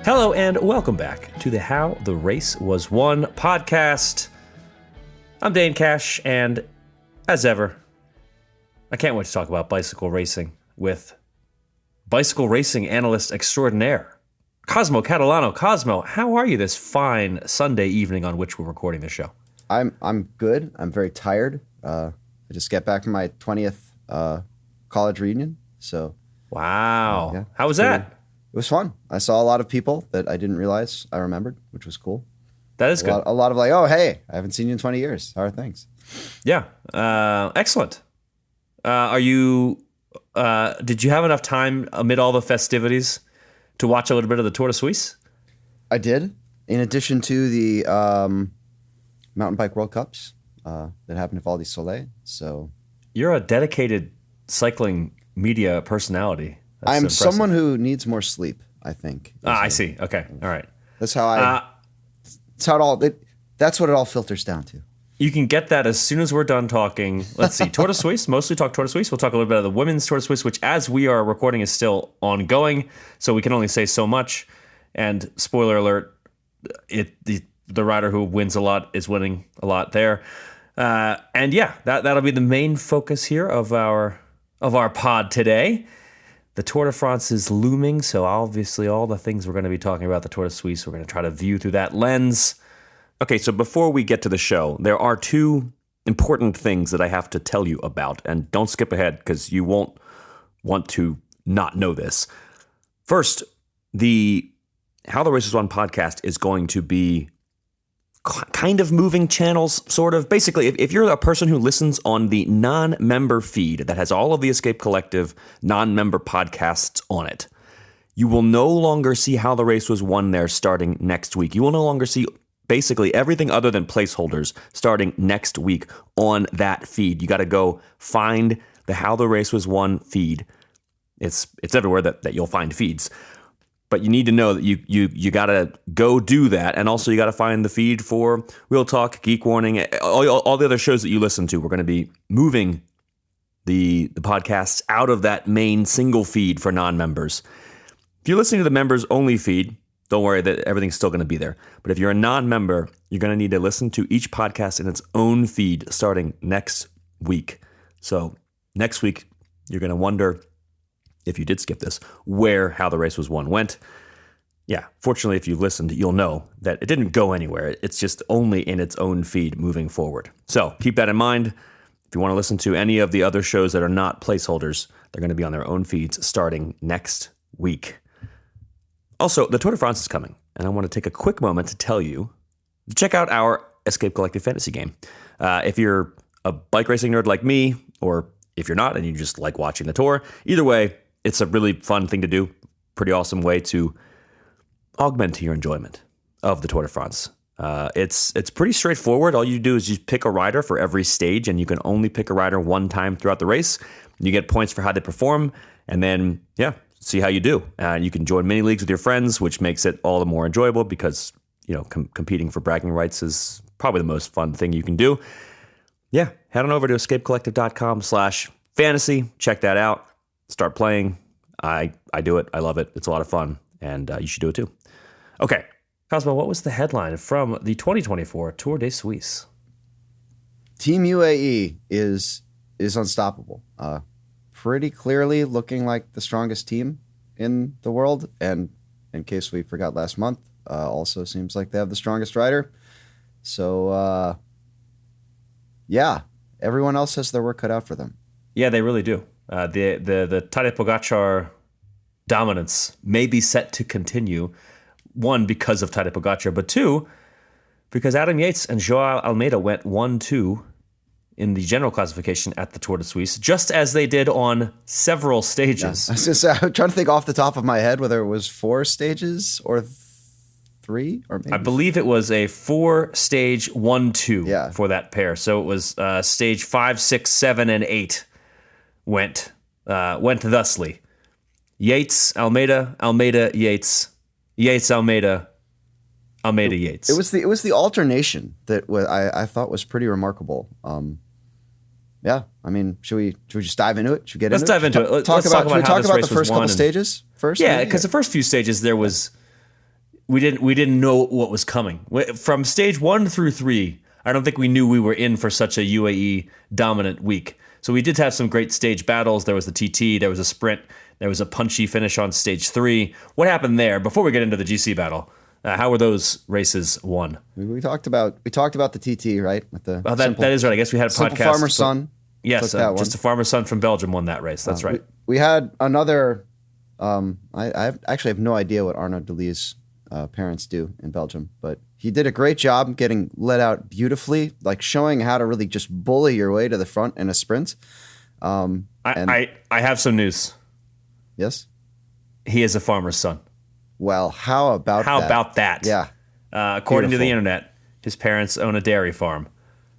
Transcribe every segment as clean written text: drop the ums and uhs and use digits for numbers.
Hello and welcome back to the How the Race Was Won podcast. I'm Dane Cash, and as ever, I can't wait to talk about bicycle racing with bicycle racing analyst extraordinaire, Cosmo Catalano. Cosmo, how are you this fine Sunday evening on which we're recording the show? I'm good. I'm very tired. I just got back from my 20th college reunion. So wow. Yeah, how was that? It was fun. I saw a lot of people that I didn't realize I remembered, which was cool. That is good. A lot of like, oh, hey, I haven't seen you in 20 years. How are things? Yeah. Excellent. Did you have enough time amid all the festivities to watch a little bit of the Tour de Suisse? I did. In addition to the mountain bike World Cups that happened at Val di Sole. So you're a dedicated cycling media personality. That's I'm impressive. someone who needs more sleep, I think. I see. Okay. All right. That's how that's what it all filters down to. You can get that as soon as we're done talking. Let's see. Tour de Suisse, mostly talk Tour de Suisse. We'll talk a little bit of the women's Tour de Suisse, which as we are recording is still ongoing. So we can only say so much. And spoiler alert, the rider who wins a lot is winning a lot there. And yeah, that'll be the main focus here of our pod today. The Tour de France is looming, so obviously all the things we're going to be talking about the Tour de Suisse, we're going to try to view through that lens. Okay, so before we get to the show, there are two important things that I have to tell you about, and don't skip ahead because you won't want to not know this. First, the How the Race Was Won podcast is going to be kind of moving channels, sort of. Basically, if you're a person who listens on the non-member feed that has all of the Escape Collective non-member podcasts on it, you will no longer see How the Race Was Won there starting next week. You will no longer see basically everything other than placeholders starting next week on that feed. You got to go find the How the Race Was Won feed. It's everywhere that you'll find feeds. But you need to know that you got to go do that. And also you got to find the feed for Real Talk, Geek Warning, all the other shows that you listen to. We're going to be moving the podcasts out of that main single feed for non-members. If you're listening to the members only feed, don't worry, that everything's still going to be there. But if you're a non-member, you're going to need to listen to each podcast in its own feed starting next week. So next week, you're going to wonder, if you did skip this, where How the Race Was Won went. Yeah, fortunately, if you listened, you'll know that it didn't go anywhere. It's just only in its own feed moving forward. So keep that in mind. If you want to listen to any of the other shows that are not placeholders, they're going to be on their own feeds starting next week. Also, the Tour de France is coming, and I want to take a quick moment to tell you to check out our Escape Collective fantasy game. If you're a bike racing nerd like me, or if you're not and you just like watching the tour, either way, it's a really fun thing to do. Pretty awesome way to augment your enjoyment of the Tour de France. It's pretty straightforward. All you do is you pick a rider for every stage, and you can only pick a rider one time throughout the race. You get points for how they perform, and then, see how you do. You can join mini leagues with your friends, which makes it all the more enjoyable because, competing for bragging rights is probably the most fun thing you can do. Yeah, head on over to escapecollective.com/fantasy. Check that out. Start playing. I do it. I love it. It's a lot of fun, and you should do it too. Okay, Cosmo, what was the headline from the 2024 Tour de Suisse? Team UAE is unstoppable. Pretty clearly looking like the strongest team in the world, and in case we forgot last month, also seems like they have the strongest rider. So, everyone else has their work cut out for them. Yeah, they really do. The Tadej Pogačar dominance may be set to continue. One, because of Tadej Pogačar, but two, because Adam Yates and João Almeida went 1-2 in the general classification at the Tour de Suisse, just as they did on several stages. Yeah. I was gonna say, I'm trying to think off the top of my head whether it was 4 stages or 3, or maybe I believe it was a 4-stage 1-2 for that pair. So it was stage 5, 6, 7, and 8 went thusly: Yates, Almeida, Almeida, Yates, Yates, Almeida, Almeida, Yates. It was the alternation that I thought was pretty remarkable. Yeah, I mean, should we just dive into it? Should we get Let's into dive it? into it. Let's talk about should we how talk this about race the first was won couple stages first? Yeah, because the first few stages there was we didn't know what was coming. From stage 1 through 3, I don't think we knew we were in for such a UAE dominant week. So we did have some great stage battles. There was the TT, there was a sprint, there was a punchy finish on stage 3. What happened there? Before we get into the GC battle, how were those races won? We talked about the TT, right? With the that is right. I guess we had a Simple podcast. Farmer's Son. Yes, just a farmer's son from Belgium won that race. That's right. We had another. I actually have no idea what Arnaud Delis's parents do in Belgium, but he did a great job getting let out beautifully, like showing how to really just bully your way to the front in a sprint. I have some news. Yes? He is a farmer's son. Well, how about that? Yeah. According to the internet, his parents own a dairy farm.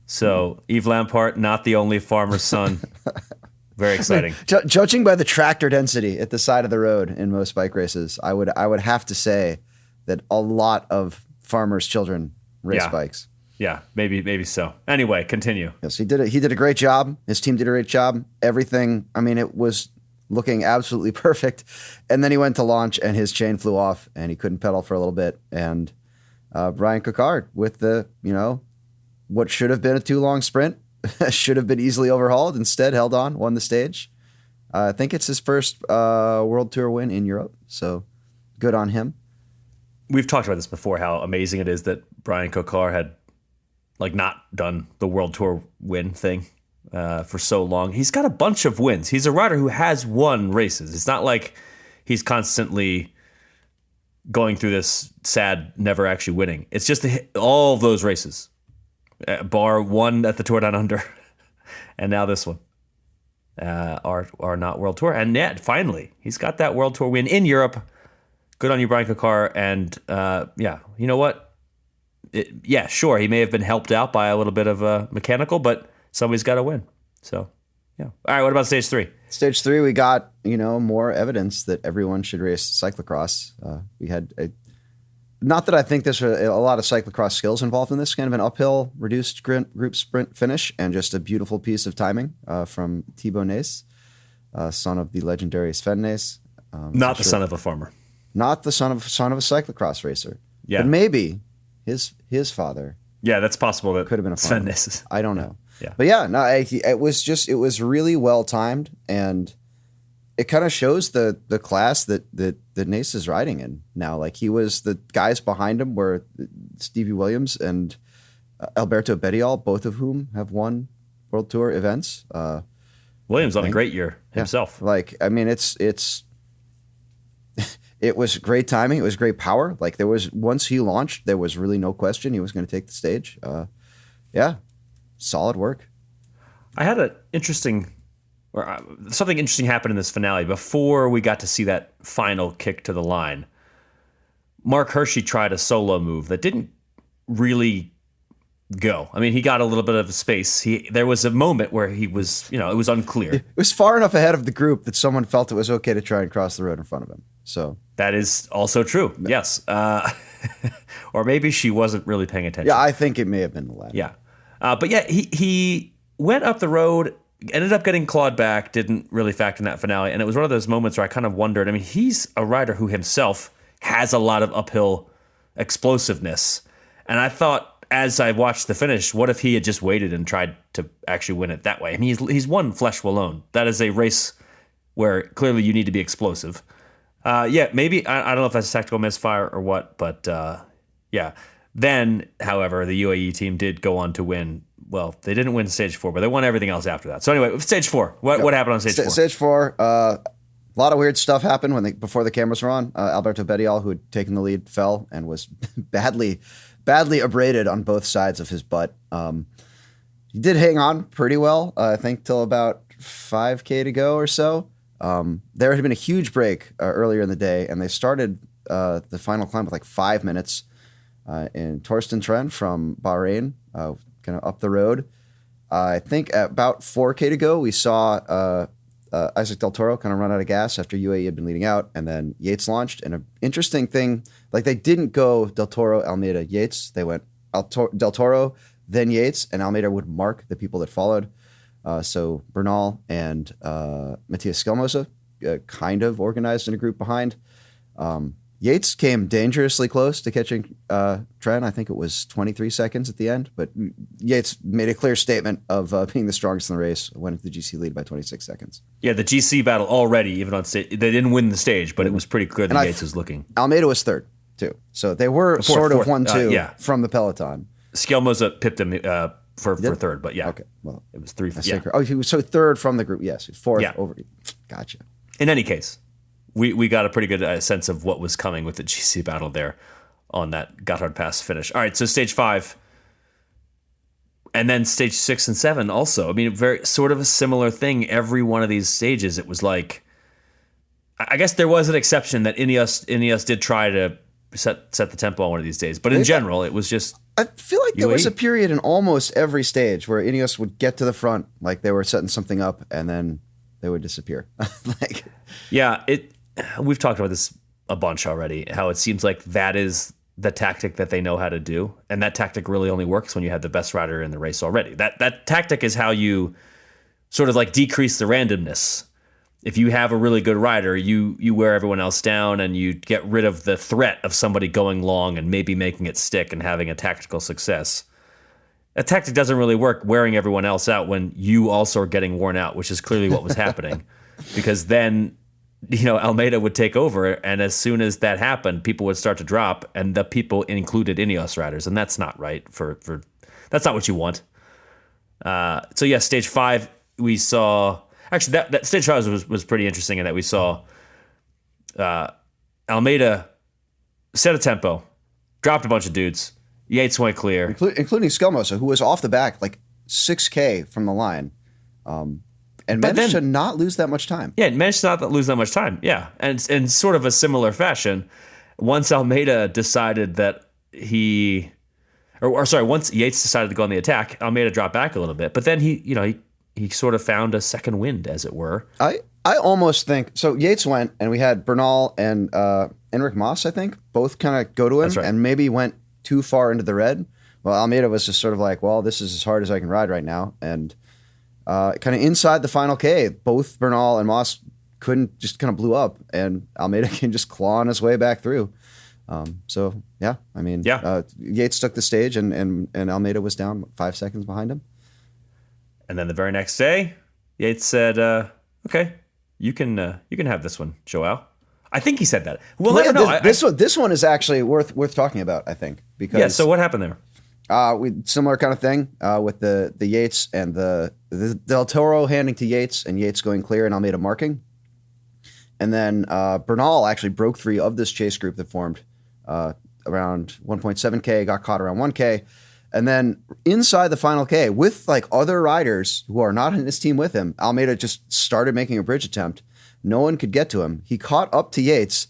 So Yves Lampard, not the only farmer's son. Very exciting. Judging by the tractor density at the side of the road in most bike races, I would have to say that a lot of farmers' children race bikes. Yeah, maybe so. Anyway, continue. Yes, he did it. He did a great job. His team did a great job. Everything. I mean, it was looking absolutely perfect. And then he went to launch, and his chain flew off, and he couldn't pedal for a little bit. And Brian Coquard with the what should have been a too long sprint should have been easily overhauled. Instead, held on, won the stage. I think it's his first World Tour win in Europe. So good on him. We've talked about this before, how amazing it is that Brian Coquard had not done the World Tour win thing for so long. He's got a bunch of wins. He's a rider who has won races. It's not like he's constantly going through this sad, never actually winning. It's just all of those races, bar one at the Tour Down Under, and now this one, are not World Tour. And yet, finally, he's got that World Tour win in Europe. Good on you, Brian Coquard. And you know what? Sure, he may have been helped out by a little bit of a mechanical, but somebody's got to win. So, yeah. All right, what about stage 3? Stage 3, we got, more evidence that everyone should race cyclocross. We had not that I think there's a lot of cyclocross skills involved in this, kind of an uphill reduced group sprint finish, and just a beautiful piece of timing from Thibaut Nace, son of the legendary Sven Nace. Not the son of a farmer. Not the son of a cyclocross racer. Yeah. But maybe his father. Yeah, that's possible. That could have been a farmer. Sven Nace's. I don't know. Yeah. But yeah, no, it was really well timed, and it kind of shows the class that Nace is riding in now. Like, he was, the guys behind him were Stevie Williams and Alberto Bettiol, both of whom have won World Tour events. Williams on a great year himself. It was great timing. It was great power. Like, once he launched, there was really no question he was going to take the stage. Solid work. I had something interesting happened in this finale before we got to see that final kick to the line. Mark Hershey tried a solo move that didn't really go. I mean, he got a little bit of space. There was a moment where he was, it was unclear. It was far enough ahead of the group that someone felt it was okay to try and cross the road in front of him. So that is also true. Yes. Or maybe she wasn't really paying attention. Yeah, I think it may have been the latter. Yeah. But yeah, he went up the road, ended up getting clawed back, didn't really factor in that finale. And it was one of those moments where I kind of wondered, I mean, he's a rider who himself has a lot of uphill explosiveness. And I thought, as I watched the finish, what if he had just waited and tried to actually win it that way? I mean, he's won Flèche Wallonne. That is a race where clearly you need to be explosive. Maybe, I don't know if that's a tactical misfire or what, but yeah. Then, however, the UAE team did go on to win. Well, they didn't win stage 4, but they won everything else after that. So anyway, stage 4. What happened on stage 4? Stage 4, a lot of weird stuff happened before the cameras were on. Alberto Bettiol, who had taken the lead, fell and was badly abraded on both sides of his butt. He did hang on pretty well, I think, till about 5K to go or so. There had been a huge break earlier in the day, and they started the final climb with 5 minutes. In Torsten Tren from Bahrain, kind of up the road. I think at about 4K to go, we saw Isaac Del Toro kind of run out of gas after UAE had been leading out, and then Yates launched. And an interesting thing, they didn't go Del Toro, Almeida, Yates. They went Del Toro, then Yates, and Almeida would mark the people that followed. So Bernal and Matthias Skelmosa kind of organized in a group behind. Yates came dangerously close to catching Trent. I think it was 23 seconds at the end, but Yates made a clear statement of being the strongest in the race, went into the GC lead by 26 seconds. Yeah, the GC battle already, even on stage, they didn't win the stage, but it was pretty clear that Yates was looking. Almeida was third, too. So they were sort of 1-2 from the peloton. Skelmoza pipped him for third, but yeah. Okay, well. It was 3. Oh, he was so third from the group. Yes, fourth over. Gotcha. In any case, we got a pretty good sense of what was coming with the GC battle there on that Gotthard Pass finish. All right, so stage 5. And then stage 6 and 7 also. I mean, very sort of a similar thing. Every one of these stages, it was like, I guess there was an exception that Ineos did try to set the tempo on one of these days. But in general, it was just I feel like there was a period in almost every stage where Ineos would get to the front, like they were setting something up, and then they would disappear. We've talked about this a bunch already, how it seems like that is the tactic that they know how to do. And that tactic really only works when you have the best rider in the race already. That tactic is how you sort of like decrease the randomness. If you have a really good rider, you wear everyone else down and you get rid of the threat of somebody going long and maybe making it stick and having a tactical success. A tactic doesn't really work wearing everyone else out when you also are getting worn out, which is clearly what was happening. Because then, Almeida would take over, and as soon as that happened, people would start to drop, and the people included Ineos riders, and that's not right. That's not what you want. Stage 5, we saw. Actually, that stage 5 was pretty interesting in that we saw Almeida set a tempo, dropped a bunch of dudes. Yates went clear, including Skelmoza, who was off the back like 6K from the line. And managed to not lose that much time. Yeah, managed to not lose that much time. Yeah, and in sort of a similar fashion, once Almeida decided that once Yates decided to go on the attack, Almeida dropped back a little bit. But then he sort of found a second wind, as it were. I almost think so. Yates went, and we had Bernal and Enric Mas, I think, both kind of go to him, and maybe went too far into the red. Well, Almeida was just sort of like, well, this is as hard as I can ride right now, and. Kind of inside the final K, both Bernal and Moss just kind of blew up, and Almeida can just claw on his way back through. Yates took the stage, and Almeida was down 5 seconds behind him. And then the very next day, Yates said, "Okay, you can have this one, João." I think he said that. We'll never know. This one is actually worth talking about, I think, because So what happened there? Similar kind of thing with the Yates and the Del Toro handing to Yates and Yates going clear and Almeida marking. And then Bernal actually broke 3 of this chase group that formed around 1.7K, got caught around 1K. And then inside the final K with like other riders who are not in his team with him, Almeida just started making a bridge attempt. No one could get to him. He caught up to Yates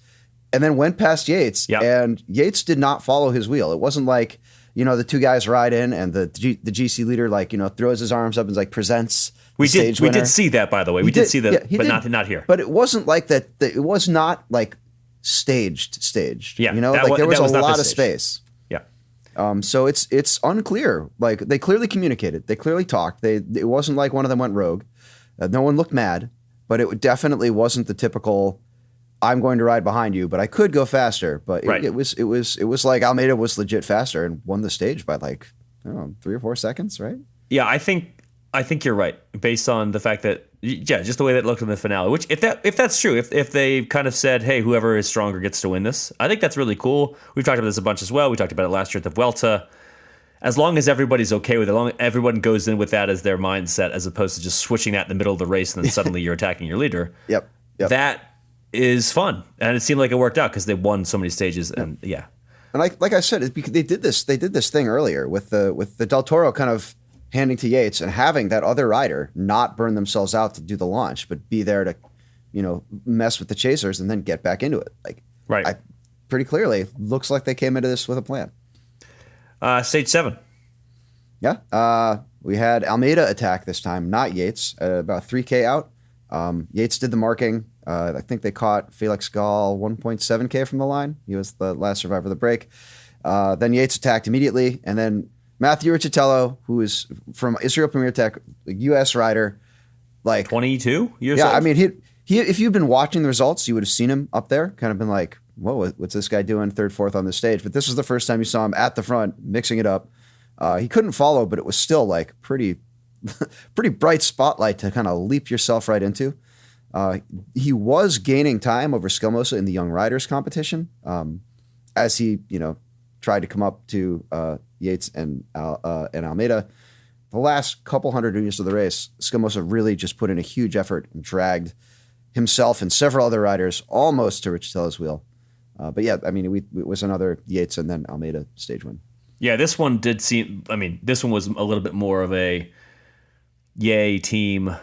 and then went past Yates. Yep. And Yates did not follow his wheel. It wasn't like, the 2 guys ride in and the GC leader throws his arms up and presents the stage winner. We did see that, by the way. We did see that, but not here. But it wasn't like that. It was not like staged. Yeah, there was a lot of space. Yeah. So it's unclear. Like they clearly communicated. They clearly talked. It wasn't like one of them went rogue. No one looked mad, but it definitely wasn't the typical. I'm going to ride behind you, but I could go faster. But it was like Almeida was legit faster and won the stage by 3 or 4 seconds, right? Yeah, I think you're right based on the fact that just the way that it looked in the finale. Which if that's true, if they kind of said, hey, whoever is stronger gets to win this, I think that's really cool. We've talked about this a bunch as well. We talked about it last year at the Vuelta. As long as everybody's okay with it, as long as everyone goes in with that as their mindset, as opposed to just switching that in the middle of the race and then suddenly you're attacking your leader. Yep. That is fun, and it seemed like it worked out because they won so many stages, and yeah. And like I said, they did this thing earlier with the Del Toro kind of handing to Yates and having that other rider not burn themselves out to do the launch, but be there to, mess with the chasers and then get back into it. Pretty clearly looks like they came into this with a plan. Stage 7. Yeah, we had Almeida attack this time, not Yates, about 3K out. Yates did the marking. I think they caught Felix Gall 1.7K from the line. He was the last survivor of the break. Then Yates attacked immediately. And then Matthew Riccitello, who is from Israel Premier Tech, a U.S. rider. 22 years old? Yeah, I mean, he if you've been watching the results, you would have seen him up there, kind of been like what's this guy doing third, fourth on the stage? But this was the first time you saw him at the front mixing it up. He couldn't follow, but it was still like pretty bright spotlight to kind of leap yourself right into. He was gaining time over Skelmosa in the Young Riders competition as he, tried to come up to Yates and Almeida. The last couple hundred meters of the race, Skelmosa really just put in a huge effort and dragged himself and several other riders almost to Richitello's wheel. But yeah, I mean, it was another Yates and then Almeida stage win. Yeah, this one did seem, this one was a little bit more of a yay team.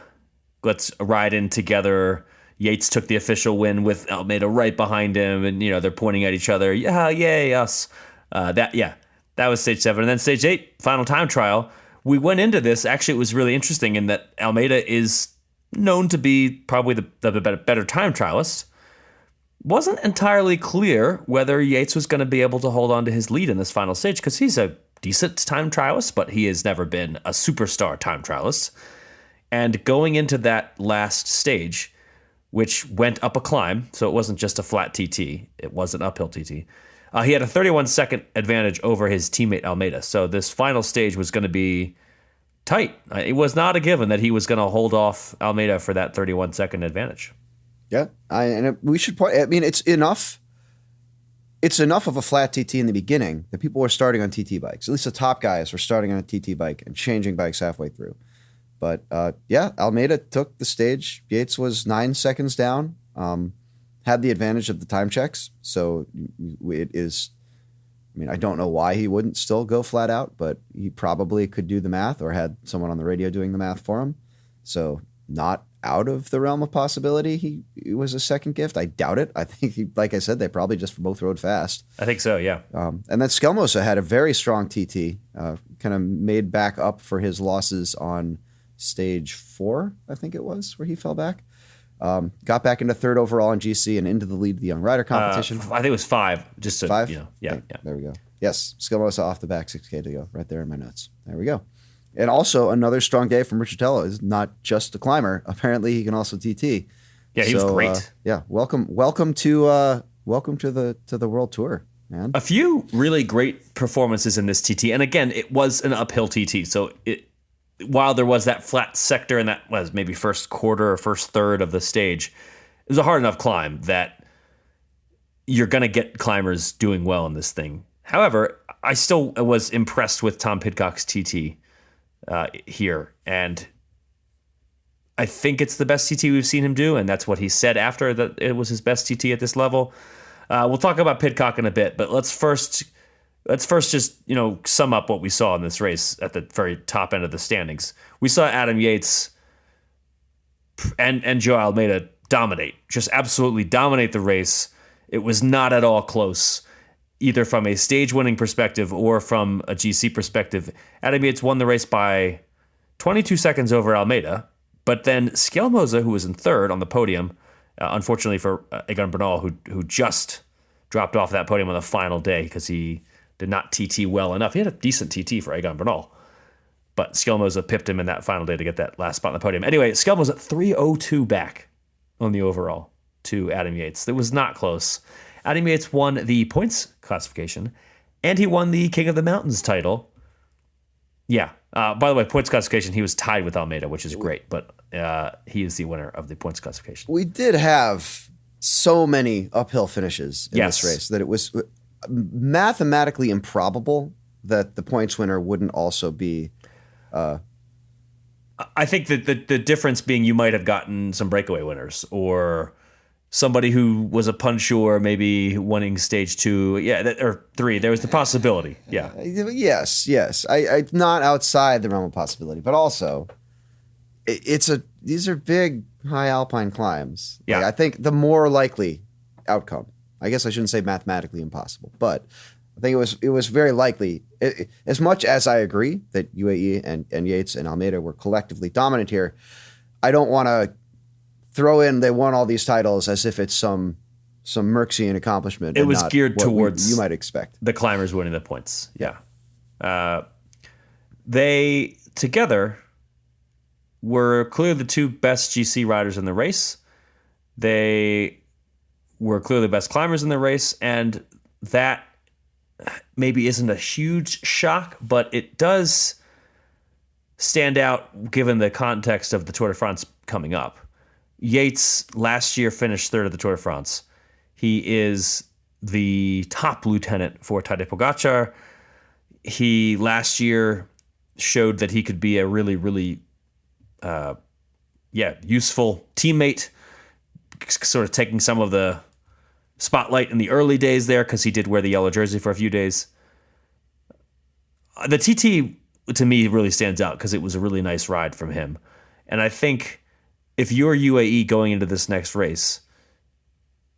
Let's ride in together. Yates took the official win with Almeida right behind him, and they're pointing at each other. Yeah, yay, us. That was stage 7. And then stage 8, final time trial. We went into this, actually it was really interesting in that Almeida is known to be probably the better time trialist. Wasn't entirely clear whether Yates was going to be able to hold on to his lead in this final stage, because he's a decent time trialist, but he has never been a superstar time trialist. And going into that last stage, which went up a climb, so it wasn't just a flat TT, it was an uphill TT, he had a 31-second advantage over his teammate Almeida. So this final stage was going to be tight. It was not a given that he was going to hold off Almeida for that 31-second advantage. Yeah, we should point. I mean, it's enough. It's enough of a flat TT in the beginning that people were starting on TT bikes. At least the top guys were starting on a TT bike and changing bikes halfway through. But Almeida took the stage. Yates was 9 seconds down. Had the advantage of the time checks, so it is. I mean, I don't know why he wouldn't still go flat out, but he probably could do the math or had someone on the radio doing the math for him. So not out of the realm of possibility he was a second gift. I doubt it. I think, like I said, they probably just both rode fast. I think so, yeah. And then Skelmosa had a very strong TT, kind of made back up for his losses on stage 4, I think it was, where he fell back. Got back into third overall in GC and into the lead of the Young Rider competition. I think it was 5. Just to, 5? Yeah. There we go. Yes, Skelmosa off the back, 6K to go. Right there in my notes. There we go. And also another strong day from Richitello. Is not just a climber. Apparently he can also TT. Yeah, he was great. Welcome to the World Tour, man. A few really great performances in this TT. And again, it was an uphill TT. So while there was that flat sector and that was maybe first quarter or first third of the stage, it was a hard enough climb that you're going to get climbers doing well in this thing. However, I still was impressed with Tom Pidcock's TT here. And I think it's the best TT we've seen him do. And that's what he said after that it was his best TT at this level. We'll talk about Pidcock in a bit, but let's first just, sum up what we saw in this race at the very top end of the standings. We saw Adam Yates and João Almeida just absolutely dominate the race. It was not at all close, either from a stage-winning perspective or from a GC perspective. Adam Yates won the race by 22 seconds over Almeida, but then Skelmosa, who was in third on the podium, unfortunately for Egan Bernal, who just dropped off that podium on the final day because he did not TT well enough. He had a decent TT for Egan Bernal, but Skelmosa pipped him in that final day to get that last spot on the podium. Anyway, Skelmosa 3:02 back on the overall to Adam Yates. It was not close. Adam Yates won the points classification, and he won the King of the Mountains title. Yeah. By the way, points classification, he was tied with Almeida, which is great, but he is the winner of the points classification. We did have so many uphill finishes in this race that it was mathematically improbable that the points winner wouldn't also be. I think that the difference being you might have gotten some breakaway winners or somebody who was a puncher maybe winning stage 2, or 3. There was the possibility. Yeah. Yes. I not outside the realm of possibility, but also these are big high alpine climbs. Yeah. I think the more likely outcome. I guess I shouldn't say mathematically impossible, but I think it was very likely. As much as I agree that UAE and Yates and Almeida were collectively dominant here, I don't want to throw in they won all these titles as if it's some Merxian accomplishment. It was geared towards you might expect the climbers winning the points. Yeah. They together were clearly the two best GC riders in the race. They were clearly the best climbers in the race, and that maybe isn't a huge shock, but it does stand out given the context of the Tour de France coming up. Yates last year finished third at the Tour de France. He is the top lieutenant for Tadej Pogačar. He last year showed that he could be a really, really useful teammate, sort of taking some of the spotlight in the early days there because he did wear the yellow jersey for a few days. The TT, to me, really stands out because it was a really nice ride from him. And I think if you're UAE going into this next race,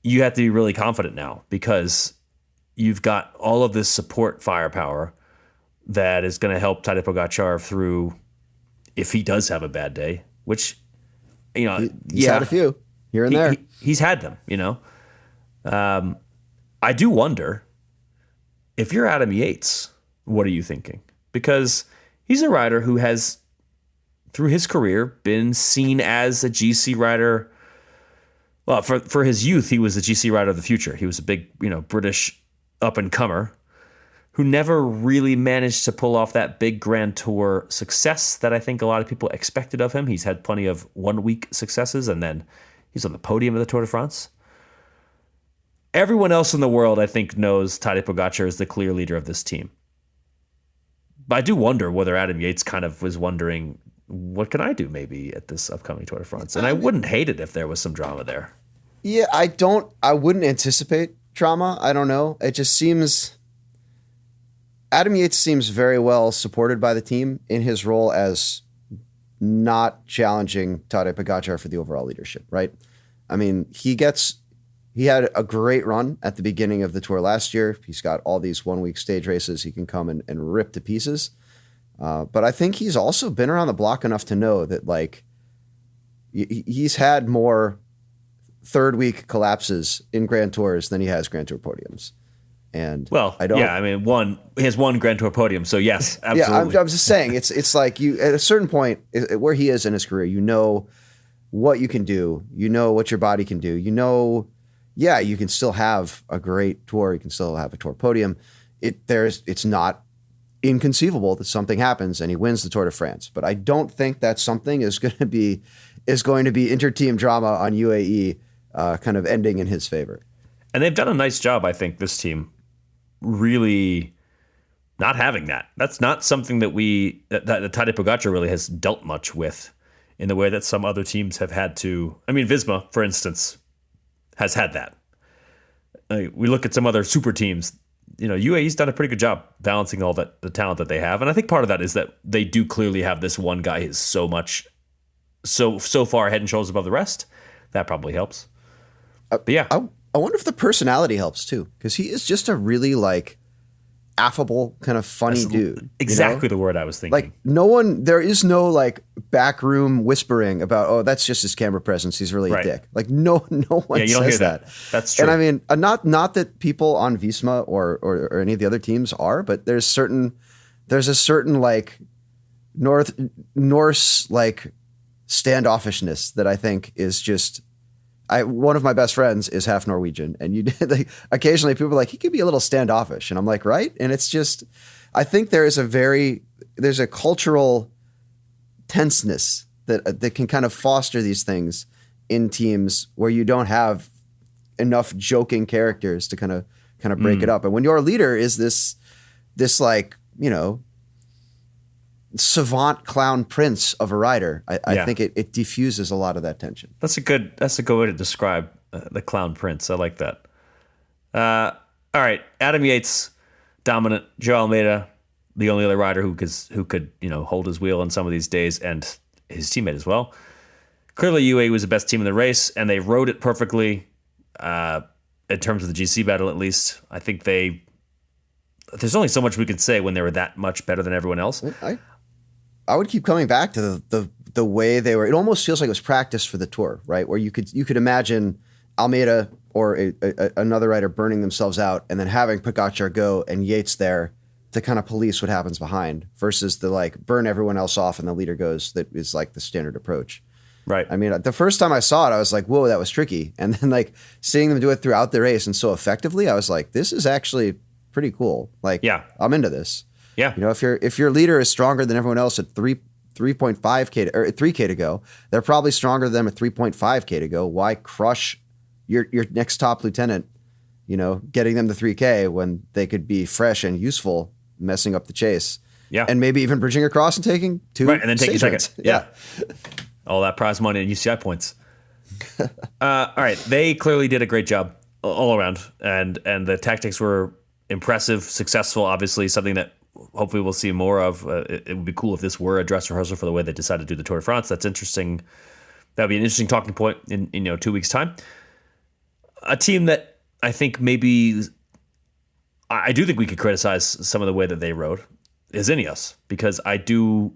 you have to be really confident now because you've got all of this support firepower that is going to help Tadej Pogačar through if he does have a bad day, which, he's had a few here and there. He's had them, I do wonder if you're Adam Yates, what are you thinking? Because he's a rider who has, through his career, been seen as a GC rider. Well, for his youth, he was the GC rider of the future. He was a big, British up-and-comer who never really managed to pull off that big Grand Tour success that I think a lot of people expected of him. He's had plenty of one-week successes, and then he's on the podium of the Tour de France. Everyone else in the world, I think, knows Tadej Pogačar is the clear leader of this team. But I do wonder whether Adam Yates kind of was wondering, what can I do maybe at this upcoming Tour de France? And I wouldn't hate it if there was some drama there. Yeah, I wouldn't anticipate drama. I don't know. It just seems, Adam Yates seems very well supported by the team in his role as not challenging Tadej Pogačar for the overall leadership, right? I mean, he had a great run at the beginning of the Tour last year. He's got all these one-week stage races he can come and rip to pieces. But I think he's also been around the block enough to know that, like, he's had more third-week collapses in Grand Tours than he has Grand Tour podiums. And he has one Grand Tour podium, so yes, absolutely. Yeah, I'm just saying, it's like you at a certain point where he is in his career, you know what you can do, you know what your body can do, you can still have a great tour. You can still have a tour podium. It's not inconceivable that something happens and he wins the Tour de France. But I don't think that something is going to be inter-team drama on UAE kind of ending in his favor. And they've done a nice job, I think, this team, really not having that. That's not something that Tadej Pogačar really has dealt much with in the way that some other teams have had to. I mean, Visma, for instance, has had that. We look at some other super teams. UAE's done a pretty good job balancing all that the talent that they have, and I think part of that is that they do clearly have this one guy who's so far head and shoulders above the rest. That probably helps. But yeah, I wonder if the personality helps too, because he is just a really affable, kind of funny dude. Exactly the word I was thinking. There is no backroom whispering about, oh, that's just his camera presence, he's really a dick. No one you don't says hear that. That's true. And I mean, not that people on Visma or any of the other teams are, but there's a certain Norse standoffishness that I think is just. One of my best friends is half Norwegian, and occasionally people are like, he could be a little standoffish, and I'm like, right? And it's just, I think there's a cultural tenseness that can kind of foster these things in teams where you don't have enough joking characters to kind of break it up. And when your leader is this savant clown prince of a rider, I think it diffuses a lot of that tension. That's a good way to describe the clown prince. I like that. All right, Adam Yates, dominant. João Almeida, the only other rider who could hold his wheel on some of these days, and his teammate as well. Clearly, UAE was the best team in the race, and they rode it perfectly in terms of the GC battle. At least, I think there's only so much we can say when they were that much better than everyone else. I would keep coming back to the way they were. It almost feels like it was practice for the Tour, right? Where you could imagine Almeida or another rider burning themselves out and then having Pogačar go and Yates there to kind of police what happens behind versus the burn everyone else off and the leader goes, that is the standard approach. Right. I mean, the first time I saw it, I was like, whoa, that was tricky. And then like seeing them do it throughout the race and so effectively, I was like, this is actually pretty cool. Like, yeah, I'm into this. Yeah. You know, if your leader is stronger than everyone else at 3.5K or 3K to go, they're probably stronger than them at 3.5K to go. Why crush your next top lieutenant, you know, getting them to 3K when they could be fresh and useful, messing up the chase. Yeah. And maybe even bridging across and taking two. Right. And then taking second. Yeah. All that prize money and UCI points. All right. They clearly did a great job all around. And the tactics were impressive, successful, obviously something that hopefully we'll see more of. It would be cool if this were a dress rehearsal for the way they decided to do the Tour de France. That's interesting. That would be an interesting talking point in 2 weeks' time. A team that I think maybe I do think we could criticize some of the way that they rode is Ineos, because I do,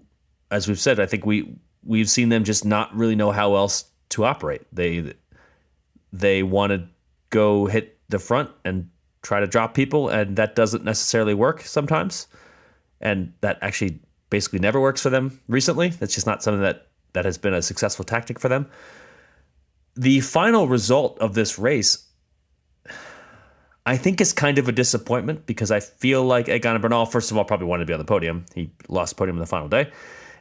as we've said, I think we've seen them just not really know how else to operate. They want to go hit the front and try to drop people, and that doesn't necessarily work sometimes. And that actually basically never works for them recently. That's just not something that has been a successful tactic for them. The final result of this race, I think, is kind of a disappointment, because I feel like Egan Bernal, first of all, probably wanted to be on the podium. He lost the podium in the final day.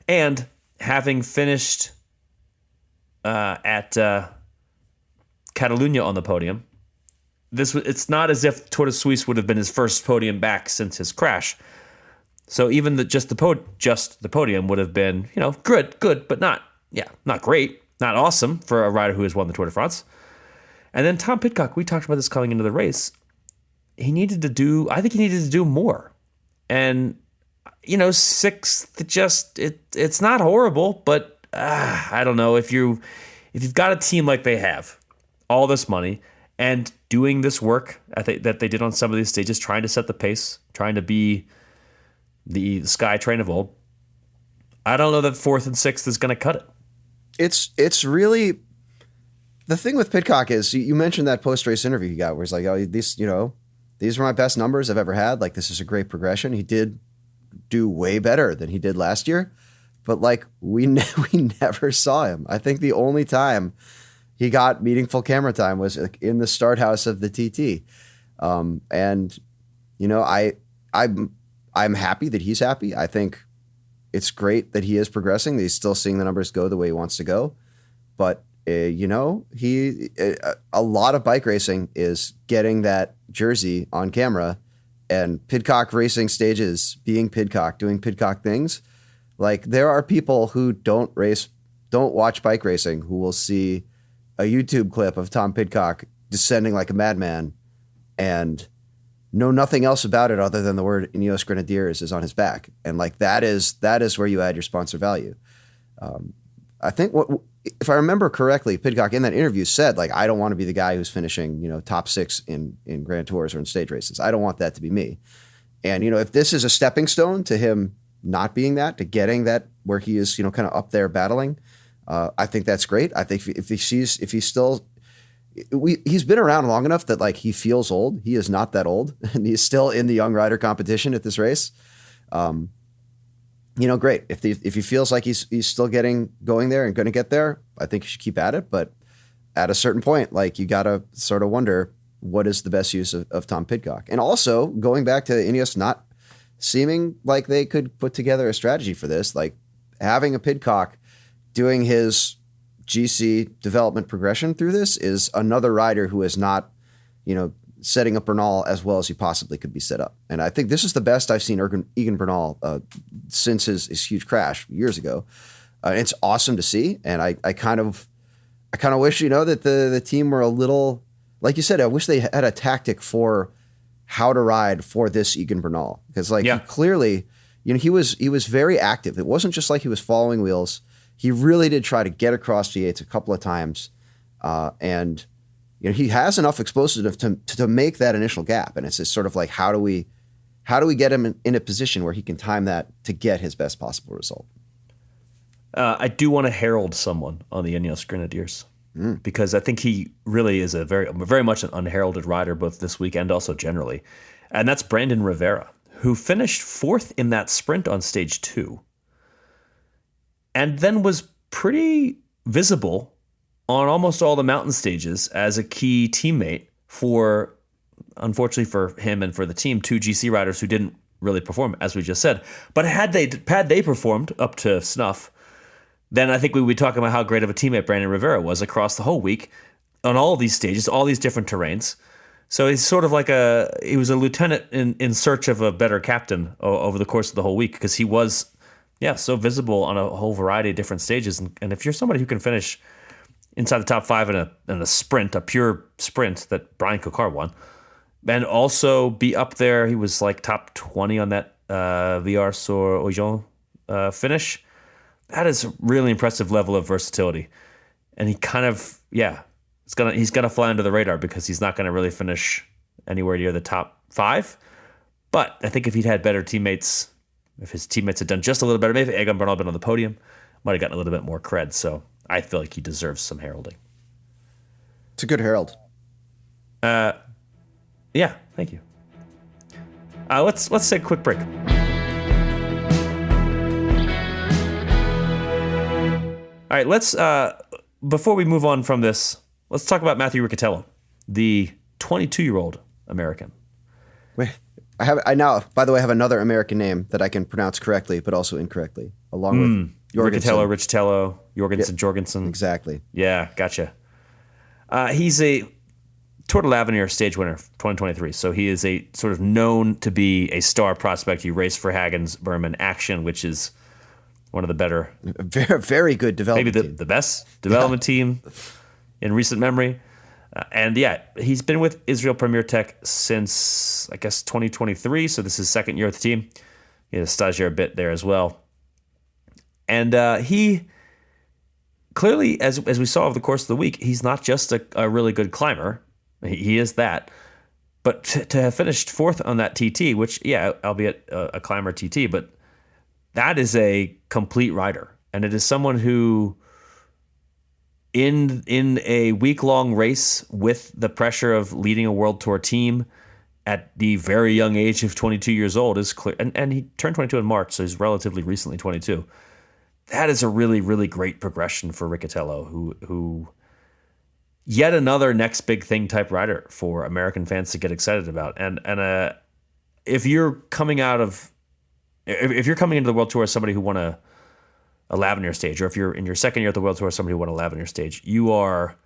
And having finished at Catalunya on the podium, it's not as if Tour de Suisse would have been his first podium back since his crash. So even just the podium would have been, you know, good, but not great, not awesome for a rider who has won the Tour de France. And then Tom Pidcock, we talked about this coming into the race. I think he needed to do more. And, you know, sixth, it's not horrible, but I don't know, if you've got a team like they have, all this money, and doing this work that they did on some of these stages, trying to set the pace, trying to be the Sky train of old, I don't know that fourth and sixth is going to cut it. It's really, the thing with Pidcock is, you mentioned that post-race interview he got where he's like, oh, these are my best numbers I've ever had. Like, this is a great progression. He did do way better than he did last year, but like we never saw him. I think the only time he got meaningful camera time was like in the start house of the TT. And you know, I'm happy that he's happy. I think it's great that he is progressing, that he's still seeing the numbers go the way he wants to go. But you know, a lot of bike racing is getting that jersey on camera, and Pidcock racing stages, being Pidcock, doing Pidcock things. Like, there are people who don't watch bike racing, who will see a YouTube clip of Tom Pidcock descending like a madman and know nothing else about it other than the word Ineos Grenadiers is on his back. And like, that is where you add your sponsor value. I think if I remember correctly, Pidcock in that interview said, like, I don't want to be the guy who's finishing, you know, top six in Grand Tours or in stage races. I don't want that to be me. And, you know, if this is a stepping stone to him not being that, to getting that where he is, you know, kind of up there battling, I think that's great. I think he's been around long enough that like he feels old. He is not that old, and he's still in the young rider competition at this race. You know, great. If he feels like he's still going there and going to get there, I think you should keep at it. But at a certain point, like, you got to sort of wonder, what is the best use of Tom Pidcock? And also going back to Ineos not seeming like they could put together a strategy for this, like having a Pidcock doing his GC development progression through this is another rider who is not, you know, setting up Bernal as well as he possibly could be set up. And I think this is the best I've seen Egan Bernal since his huge crash years ago. It's awesome to see. And I kind of wish, you know, that the team were a little, like you said, I wish they had a tactic for how to ride for this Egan Bernal. Because like, he clearly, you know, he was very active. It wasn't just like he was following wheels. He really did try to get across to Yates a couple of times. And you know, he has enough explosive to make that initial gap. And it's just sort of like, how do we get him in a position where he can time that to get his best possible result? I do want to herald someone on the Ineos Grenadiers, because I think he really is a very much an unheralded rider, both this week and also generally. And that's Brandon Rivera, who finished fourth in that sprint on stage 2. And then was pretty visible on almost all the mountain stages as a key teammate for, unfortunately for him and for the team, 2 GC riders who didn't really perform, as we just said. But had they performed up to snuff, then I think we would be talking about how great of a teammate Brandon Rivera was across the whole week on all these stages, all these different terrains. So he's sort of like he was a lieutenant in search of a better captain over the course of the whole week, because he was, so visible on a whole variety of different stages. And if you're somebody who can finish inside the top 5 in a sprint, a pure sprint that Brian Kokar won, and also be up there, he was like top 20 on that Villars-sur-Ojon finish. That is a really impressive level of versatility. And he kind of, he's gonna fly under the radar because he's not gonna really finish anywhere near the top 5. But I think if he'd had better teammates, if his teammates had done just a little better, maybe Egan Bernal had been on the podium, might have gotten a little bit more cred. So I feel like he deserves some heralding. It's a good herald. Yeah, thank you. Let's take a quick break. All right, let's before we move on from this, let's talk about Matthew Riccatello, the 22-year-old American. Wait, I now, by the way, have another American name that I can pronounce correctly, but also incorrectly, along with Riccatello, Jorgensen. Exactly. Yeah, gotcha. He's a Tour de l'Avenir stage winner 2023, so he is a sort of known to be a star prospect. He raced for Hagen's Berman Action, which is one of the better, very, very good development maybe the best development team in recent memory. He's been with Israel Premier Tech since, I guess, 2023, so this is his second year with the team. He had a stagiaire bit there as well. And he clearly, as we saw over the course of the week, he's not just a really good climber. He is that. But to have finished 4th on that TT, which, albeit a climber TT, but that is a complete rider. And it is someone who, in a week-long race with the pressure of leading a World Tour team at the very young age of 22 years old, is clear. And he turned 22 in March, so he's relatively recently 22. That is a really, really great progression for Riccatello, who yet another next big thing type rider for American fans to get excited about. And if you're coming into the World Tour as somebody who won a L'Avenir stage, or if you're in your second year at the World Tour as somebody who won a L'Avenir stage, you're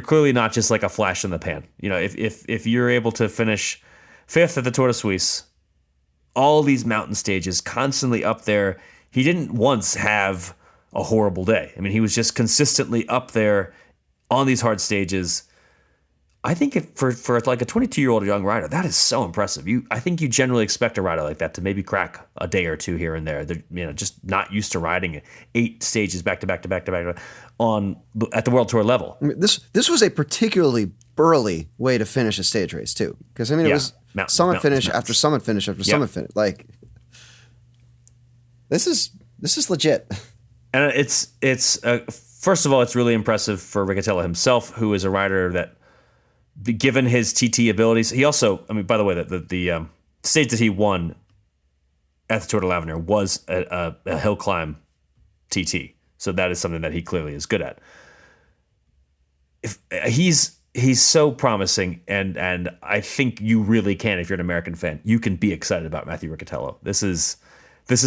clearly not just like a flash in the pan. You know, if you're able to finish 5th at the Tour de Suisse, all these mountain stages, constantly up there. He didn't once have a horrible day. I mean, he was just consistently up there on these hard stages. I think for like a 22-year-old young rider, that is so impressive. I think you generally expect a rider like that to maybe crack a day or two here and there. They're just not used to riding 8 stages back to back at the World Tour level. I mean, this was a particularly burly way to finish a stage race too, because it was summit finish after summit finish after summit finish. Like this is legit. And it's first of all, it's really impressive for Riccatello himself, who is a rider that, given his TT abilities, he also, I mean, by the way, the stage that he won at the Tour de l'Avenir was a hill climb TT. So that is something that he clearly is good at. He's so promising, and I think you really can, if you're an American fan, you can be excited about Matthew Riccatello. This is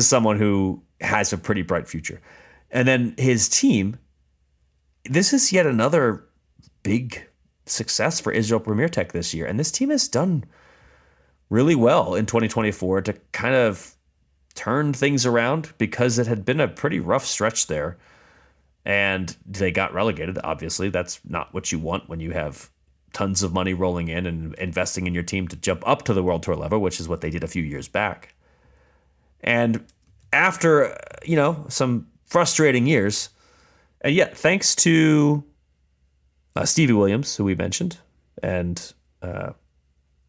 someone who has a pretty bright future. And then his team, this is yet another big success for Israel Premier Tech this year. And this team has done really well in 2024 to kind of turn things around, because it had been a pretty rough stretch there. And they got relegated. Obviously, that's not what you want when you have tons of money rolling in and investing in your team to jump up to the World Tour level, which is what they did a few years back. And after, some frustrating years, and yet thanks to Stevie Williams, who we mentioned, and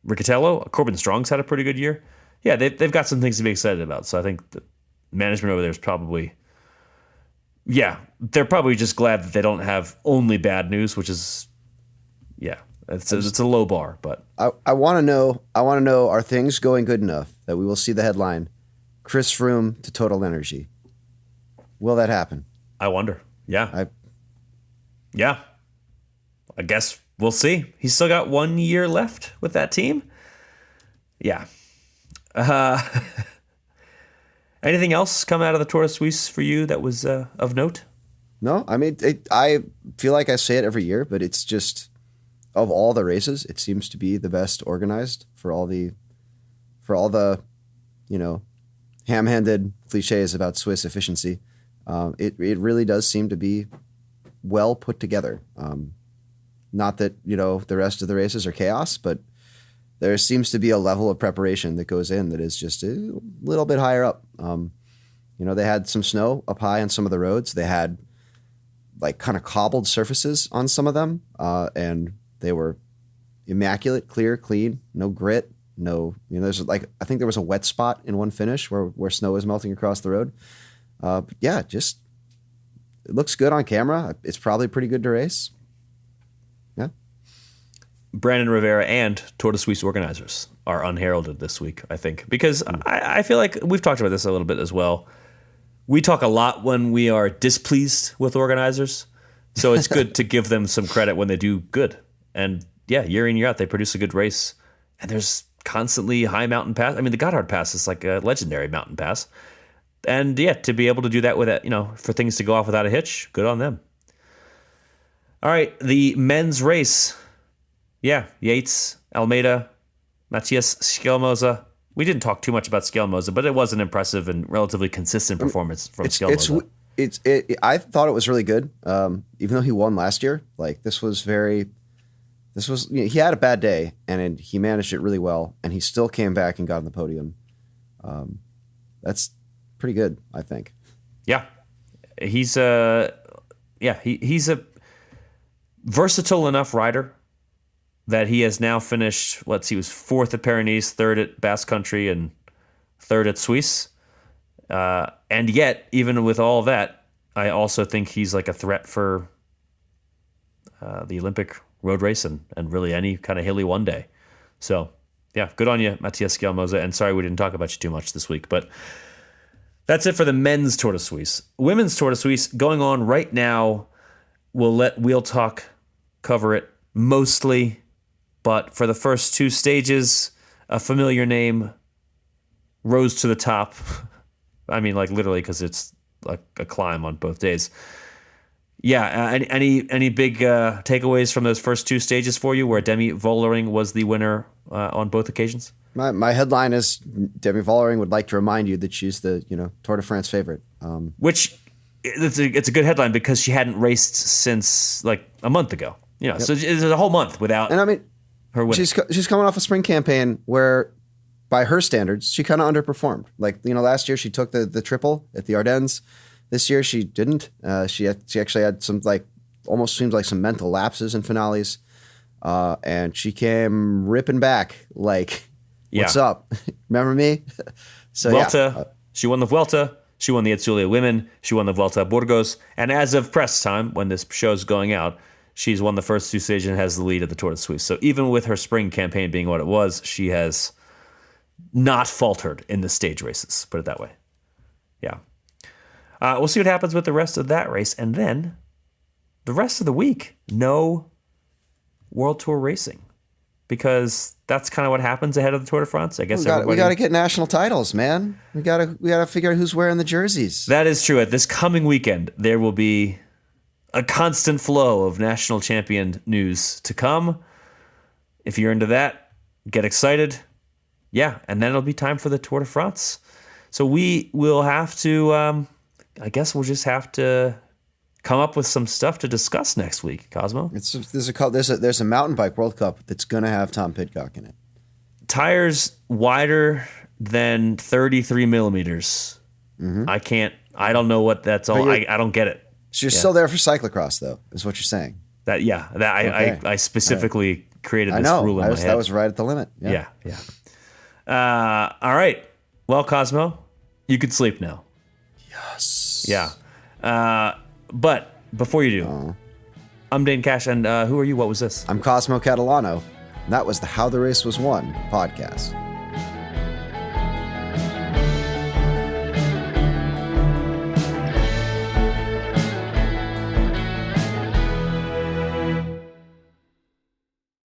Riccatello, Corbin Strong's had a pretty good year. Yeah, they've got some things to be excited about. So I think the management over there is probably, they're probably just glad that they don't have only bad news, which is, it's a low bar. But I want to know, are things going good enough that we will see the headline, Chris Froome to Total Energy? Will that happen? I wonder. Yeah. I guess we'll see. He's still got 1 year left with that team. Yeah. Anything else come out of the Tour de Suisse for you that was of note? No, I mean, I feel like I say it every year, but it's just, of all the races, it seems to be the best organized for all the, ham-handed cliches about Swiss efficiency. It really does seem to be well put together. Not that, the rest of the races are chaos, but there seems to be a level of preparation that goes in that is just a little bit higher up. They had some snow up high on some of the roads. They had like kind of cobbled surfaces on some of them, and they were immaculate, clear, clean, no grit, no, there's like, I think there was a wet spot in one finish where snow was melting across the road. But yeah, just, it looks good on camera. It's probably pretty good to race. Yeah. Brandon Rivera and Tour de Suisse organizers are unheralded this week, I think, because I feel like we've talked about this a little bit as well. We talk a lot when we are displeased with organizers, so it's good to give them some credit when they do good. And yeah, year in, year out, they produce a good race, and there's constantly high mountain pass. I mean, the Gotthard Pass is like a legendary mountain pass. And yeah, to be able to do that with it, for things to go off without a hitch, good on them. All right, the men's race. Yeah, Yates, Almeida, Matthias Schelmoser. We didn't talk too much about Schelmoser, but it was an impressive and relatively consishad performance from Schelmoser. I thought it was really good, even though he won last year. Like he had a bad day, and he managed it really well, and he still came back and got on the podium. That's pretty good, I think. Yeah, he's a versatile enough rider that he has now finished, he was fourth at Pyrenees, third at Basque Country, and third at Suisse. And yet, even with all that, I also think he's like a threat for the Olympic road race and really any kind of hilly one day. So, yeah, good on you, Matthias Schelmoser. And sorry we didn't talk about you too much this week, but that's it for the men's Tour de Suisse. Women's Tour de Suisse going on right now. We'll let Wheel Talk cover it mostly. But for the first two stages, a familiar name rose to the top. I mean, like literally, because it's like a climb on both days. Yeah, any big takeaways from those first two stages for you, where Demi Vollering was the winner on both occasions? My headline is Demi Vollering would like to remind you that she's the Tour de France favorite. Which it's a good headline because she hadn't raced since like a month ago. Yep. So it's a whole month without. And I mean, her winning. She's coming off a spring campaign where, by her standards, she kind of underperformed. Like last year she took the triple at the Ardennes. This year she didn't. She actually had some almost seemed like some mental lapses in finales, and she came ripping back like, "What's up? Remember me?" So Vuelta. She won the Vuelta. She won the Etzulia Women. She won the Vuelta a Burgos. And as of press time, when this show's going out, she's won the first two stages and has the lead at the Tour de Suisse. So even with her spring campaign being what it was, she has not faltered in the stage races, put it that way. Yeah. We'll see what happens with the rest of that race. And then the rest of the week, no World Tour racing. Because that's kind of what happens ahead of the Tour de France. I guess we got to get national titles, man. We got to figure out who's wearing the jerseys. That is true. At this coming weekend, there will be a constant flow of national champion news to come. If you're into that, get excited. Yeah, and then it'll be time for the Tour de France. So we will have to, I guess we'll just have to come up with some stuff to discuss next week, Cosmo. There's a mountain bike World Cup that's going to have Tom Pidcock in it. Tires wider than 33 millimeters. Mm-hmm. I don't know what that's all. I don't get it. So you're still there for cyclright, though, is what you're saying. I specifically created this rule in my head. That was right at the limit. Yeah. All right. Well, Cosmo, you could sleep now. Yes. Yeah. But before you do, I'm Dane Cash, and who are you? What was this? I'm Cosmo Catalano. And that was the How the Race Was Won podcast.